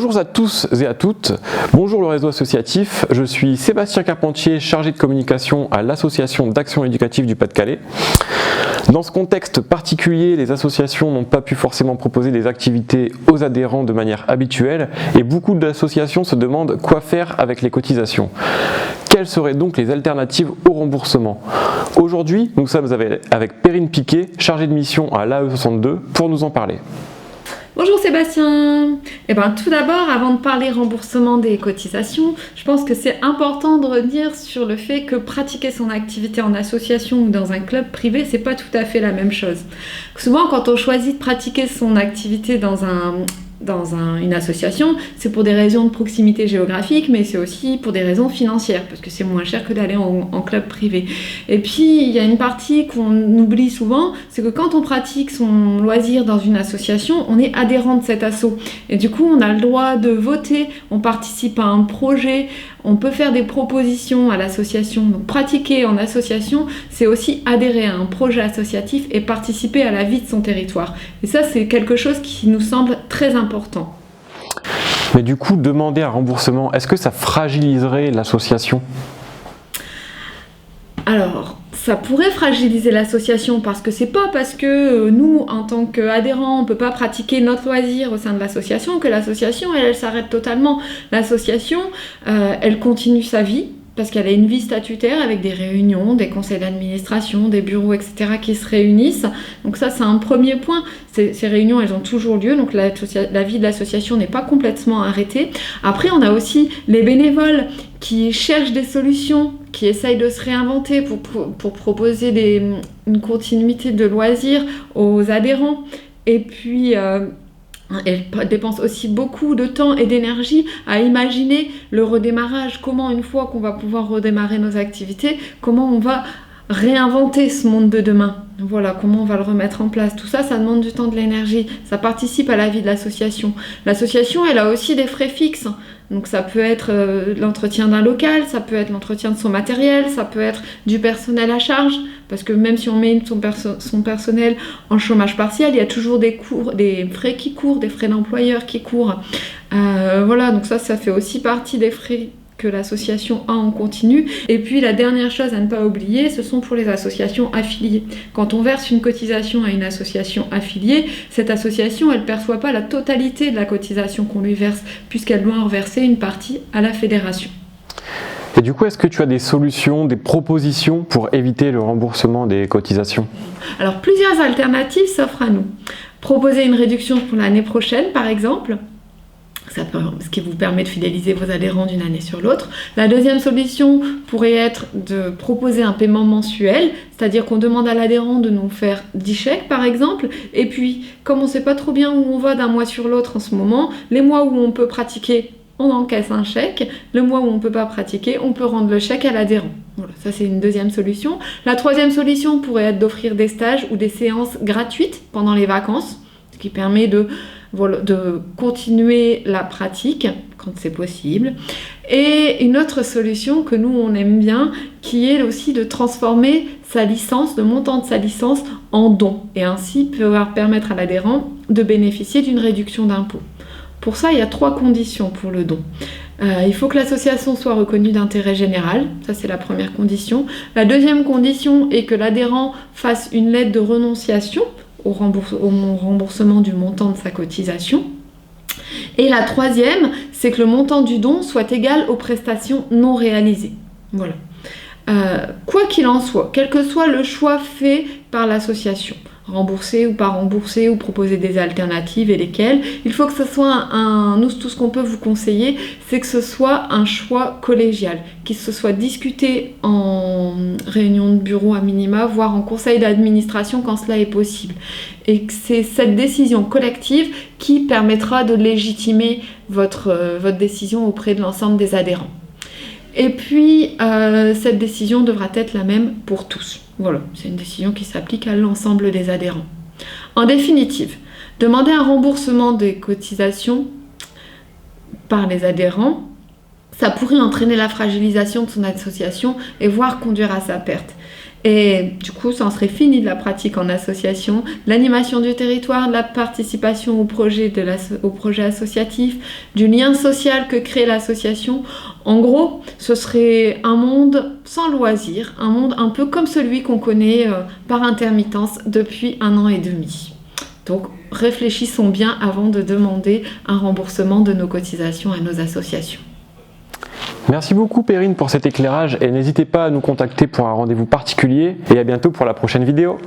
Bonjour à tous et à toutes, bonjour le réseau associatif, je suis Sébastien Carpentier, chargé de communication à l'Association d'action éducative du Pas-de-Calais. Dans ce contexte particulier, les associations n'ont pas pu forcément proposer des activités aux adhérents de manière habituelle et beaucoup d'associations se demandent quoi faire avec les cotisations. Quelles seraient donc les alternatives au remboursement? Aujourd'hui, nous sommes avec Perrine Piquet, chargée de mission à l'AE62, pour nous en parler. Bonjour Sébastien. Tout d'abord, avant de parler remboursement des cotisations, je pense que c'est important de revenir sur le fait que pratiquer son activité en association ou dans un club privé, c'est pas tout à fait la même chose. Souvent, quand on choisit de pratiquer son activité dans une association, c'est pour des raisons de proximité géographique, mais c'est aussi pour des raisons financières, parce que c'est moins cher que d'aller en club privé. Et puis, il y a une partie qu'on oublie souvent, c'est que quand on pratique son loisir dans une association, on est adhérent de cet asso. Et du coup, on a le droit de voter, on participe à un projet, on peut faire des propositions à l'association. Donc, pratiquer en association, c'est aussi adhérer à un projet associatif et participer à la vie de son territoire. Et ça, c'est quelque chose qui nous semble très important. Mais du coup, demander un remboursement, est-ce que ça fragiliserait l'association ? Alors, ça pourrait fragiliser l'association parce que c'est pas parce que nous, en tant qu'adhérents, on peut pas pratiquer notre loisir au sein de l'association que l'association, elle s'arrête totalement. L'association, elle continue sa vie parce qu'elle a une vie statutaire avec des réunions, des conseils d'administration, des bureaux, etc. qui se réunissent. Donc ça, c'est un premier point. Ces réunions, elles ont toujours lieu, donc la vie de l'association n'est pas complètement arrêtée. Après, on a aussi les bénévoles qui cherchent des solutions, qui essayent de se réinventer pour proposer une continuité de loisirs aux adhérents. Et puis, elle dépense aussi beaucoup de temps et d'énergie à imaginer le redémarrage, comment une fois qu'on va pouvoir redémarrer nos activités, comment on va réinventer ce monde de demain. Voilà, comment on va le remettre en place. Tout ça, ça demande du temps, de l'énergie. Ça participe à la vie de l'association. L'association, elle a aussi des frais fixes. Donc ça peut être l'entretien d'un local, ça peut être l'entretien de son matériel, ça peut être du personnel à charge, parce que même si on met son personnel en chômage partiel, il y a toujours des frais qui courent, des frais d'employeur qui courent. Voilà, donc ça fait aussi partie des frais que l'association a en continu. Et puis la dernière chose à ne pas oublier, ce sont pour les associations affiliées. Quand on verse une cotisation à une association affiliée, cette association, elle ne perçoit pas la totalité de la cotisation qu'on lui verse, puisqu'elle doit en reverser une partie à la fédération. Et du coup, est-ce que tu as des solutions, des propositions pour éviter le remboursement des cotisations ? Alors, plusieurs alternatives s'offrent à nous. Proposer une réduction pour l'année prochaine, par exemple, ce qui vous permet de fidéliser vos adhérents d'une année sur l'autre. La deuxième solution pourrait être de proposer un paiement mensuel, c'est-à-dire qu'on demande à l'adhérent de nous faire 10 chèques par exemple, et puis comme on ne sait pas trop bien où on va d'un mois sur l'autre en ce moment, les mois où on peut pratiquer, on encaisse un chèque, le mois où on ne peut pas pratiquer, on peut rendre le chèque à l'adhérent. Voilà, ça c'est une deuxième solution. La troisième solution pourrait être d'offrir des stages ou des séances gratuites pendant les vacances, ce qui permet de continuer la pratique quand c'est possible. Et une autre solution que nous on aime bien, qui est aussi de transformer sa licence, le montant de sa licence en don, et ainsi pouvoir permettre à l'adhérent de bénéficier d'une réduction d'impôt. Pour ça, il y a 3 conditions pour le don. Il faut que l'association soit reconnue d'intérêt général, ça c'est la première condition. La deuxième condition est que l'adhérent fasse une lettre de renonciation au remboursement du montant de sa cotisation. Et la troisième, c'est que le montant du don soit égal aux prestations non réalisées. Voilà. Quoi qu'il en soit, quel que soit le choix fait par l'association, rembourser ou pas rembourser ou proposer des alternatives et lesquelles, il faut que ce soit nous, tout ce qu'on peut vous conseiller, c'est que ce soit un choix collégial, qu'il se soit discuté en réunion de bureau à minima, voire en conseil d'administration quand cela est possible. Et que c'est cette décision collective qui permettra de légitimer votre décision auprès de l'ensemble des adhérents. Et puis, cette décision devra être la même pour tous. Voilà, c'est une décision qui s'applique à l'ensemble des adhérents. En définitive, demander un remboursement des cotisations par les adhérents, ça pourrait entraîner la fragilisation de son association et voire conduire à sa perte. Et du coup, ça en serait fini de la pratique en association, l'animation du territoire, de la participation au projet associatif, du lien social que crée l'association. En gros, ce serait un monde sans loisir, un monde un peu comme celui qu'on connaît par intermittence depuis 1 an et demi. Donc, réfléchissons bien avant de demander un remboursement de nos cotisations à nos associations. Merci beaucoup Perrine pour cet éclairage et n'hésitez pas à nous contacter pour un rendez-vous particulier et à bientôt pour la prochaine vidéo.